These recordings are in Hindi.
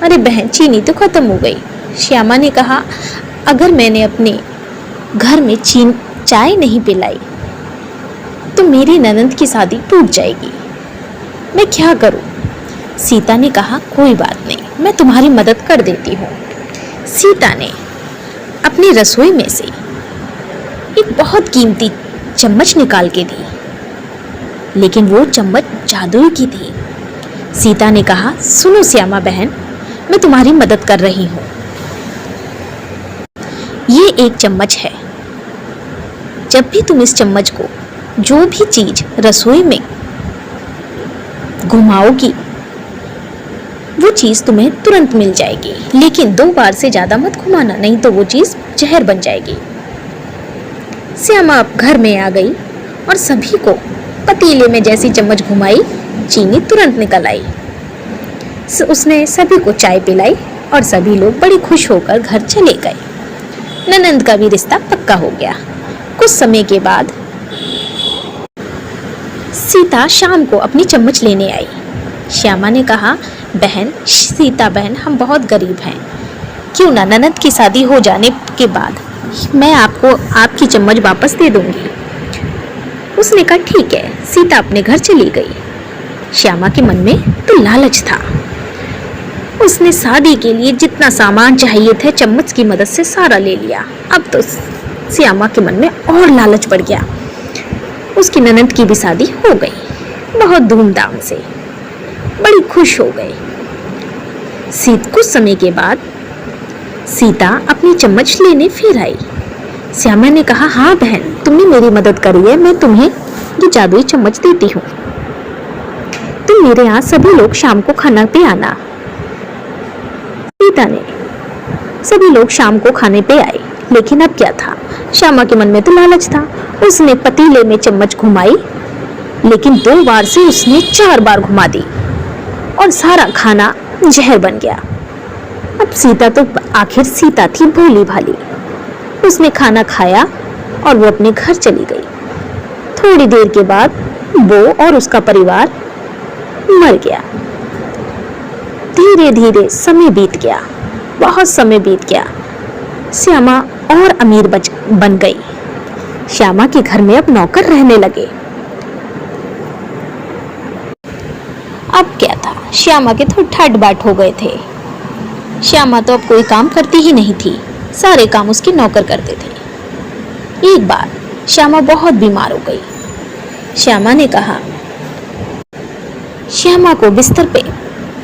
अरे बहन, चीनी तो खत्म हो गई। श्यामा ने कहा, अगर मैंने अपने घर में चाय नहीं पिलाई तो मेरी ननद की शादी टूट जाएगी, मैं क्या करूं? सीता ने कहा, कोई बात नहीं, मैं तुम्हारी मदद कर देती हूँ। सीता ने अपनी रसोई में से एक बहुत कीमती चम्मच निकाल के दी, लेकिन वो चम्मच जादुई की थी। सीता ने कहा, सुनो श्यामा बहन, मैं तुम्हारी मदद कर रही हूँ। ये एक चम्मच है, जब भी तुम इस चम्मच को जो भी चीज रसोई में घुमाओगी वो चीज तुम्हें तुरंत मिल जाएगी, लेकिन 2 बार से ज्यादा मत घुमाना, नहीं तो वो चीज जहर बन जाएगी। श्यामा घर में आ गई और सभी को पतीले में जैसी चम्मच घुमाई, चीनी तुरंत निकल आई। उसने सभी को चाय पिलाई और सभी लोग बड़ी खुश होकर घर चले गए। ननंद का भी रिश्ता पक्का हो गया। कुछ समय के बाद सीता शाम को अपनी चम्मच लेने आई। श्यामा ने कहा, बहन, सीता बहन, हम बहुत गरीब हैं, क्यों ना ननद की शादी हो जाने के बाद मैं आपको आपकी चम्मच वापस दे दूंगी। उसने कहा, ठीक है। सीता अपने घर चली गई। श्यामा के मन में तो लालच था। उसने शादी के लिए जितना सामान चाहिए थे चम्मच की मदद से सारा ले लिया। अब तो श्यामा के मन में और लालच बढ़ गया। उसकी ननद की भी शादी हो गई, बहुत धूमधाम से, बड़ी खुश हो गई। कुछ समय के बाद सीता अपनी चम्मच लेने फिर आई। श्यामा ने कहा, हाँ बहन, तुमने मेरी मदद करी है, मैं तुम्हें ये जादुई चम्मच देती हूँ। तुम मेरे यहाँ सभी लोग शाम को खाना पे आना। सीता ने सभी लोग शाम को खाने पे आए, लेकिन अब क्या था, श्यामा के मन में तो लालच था। उसने पतीले में चम्मच घुमाई, लेकिन 2 बार से उसने 4 बार घुमा दी और सारा खाना जहर बन गया। अब सीता तो आखिर सीता थी भोली भाली। उसने खाना खाया और वो अपने घर चली गई। थोड़ी देर के बाद वो और उसका परिवार मर गया। धीरे धीरे समय बीत गया, बहुत समय बीत गया। श्यामा और अमीर बन गई। श्यामा के घर में अब नौकर रहने लगे। अब क्या था, श्यामा के तो ठाट बाट हो गए थे। श्यामा तो अब कोई काम करती ही नहीं थी, सारे काम उसके नौकर करते थे। एक बार श्यामा बहुत बीमार हो गई। श्यामा ने कहा, श्यामा को बिस्तर पे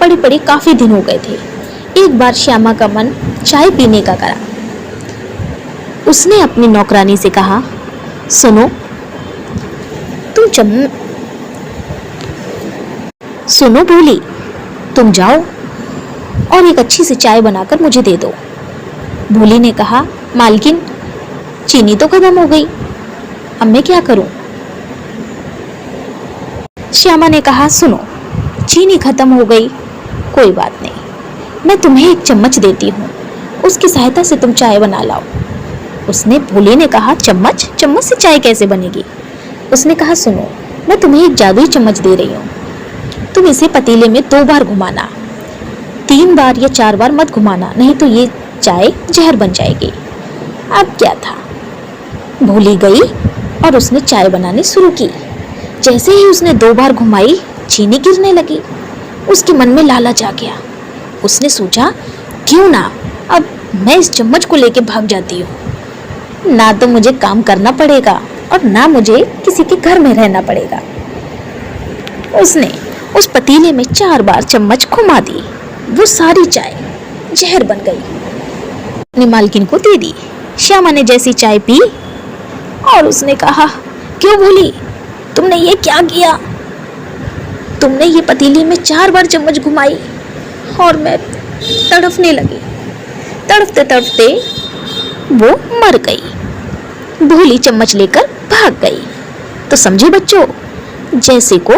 पड़े पड़े काफी दिन हो गए थे। एक बार श्यामा का मन चाय पीने का करा। उसने अपनी नौकरानी से कहा, सुनो भोली, तुम जाओ और एक अच्छी सी चाय बनाकर मुझे दे दो। भोली ने कहा, मालकिन, चीनी तो खत्म हो गई, अब मैं क्या करूं? श्यामा ने कहा, सुनो, चीनी खत्म हो गई, कोई बात नहीं, मैं तुम्हें एक चम्मच देती हूँ, उसकी सहायता से तुम चाय बना लाओ। भोली ने कहा, चम्मच से चाय कैसे बनेगी? उसने कहा, सुनो, मैं तुम्हें एक जादुई चम्मच दे रही हूँ, तुम इसे पतीले में 2 बार घुमाना, 3 बार या 4 बार मत घुमाना, नहीं तो ये चाय जहर बन जाएगी। अब क्या था, भोली गई और उसने चाय बनानी शुरू की। जैसे ही उसने 2 बार घुमाई, चीनी गिरने लगी। उसके मन में लालच आ गया। उसने सोचा, क्यों ना अब मैं इस चम्मच को लेके भाग जाती हूँ, ना तो मुझे काम करना पड़ेगा और ना मुझे किसी के घर में रहना पड़ेगा। उसने उस पतीले में 4 बार चम्मच घुमा दी। वो सारी चाय जहर बन गई। अपनी मालकिन को दे दी। श्यामा ने जैसी चाय पी और उसने कहा, क्यों भोली, तुमने ये क्या किया? तुमने ये पतीली में 4 बार चम्मच घुमाई और मैं तड़फने लगी। तड़फते तड़फते वो मर गई। भोली चम्मच लेकर भाग गई। तो समझे बच्चों, जैसे को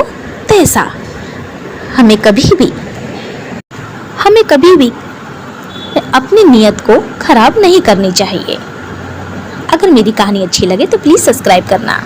तैसा। हमें कभी भी अपनी नियत को खराब नहीं करनी चाहिए। अगर मेरी कहानी अच्छी लगे तो प्लीज सब्सक्राइब करना।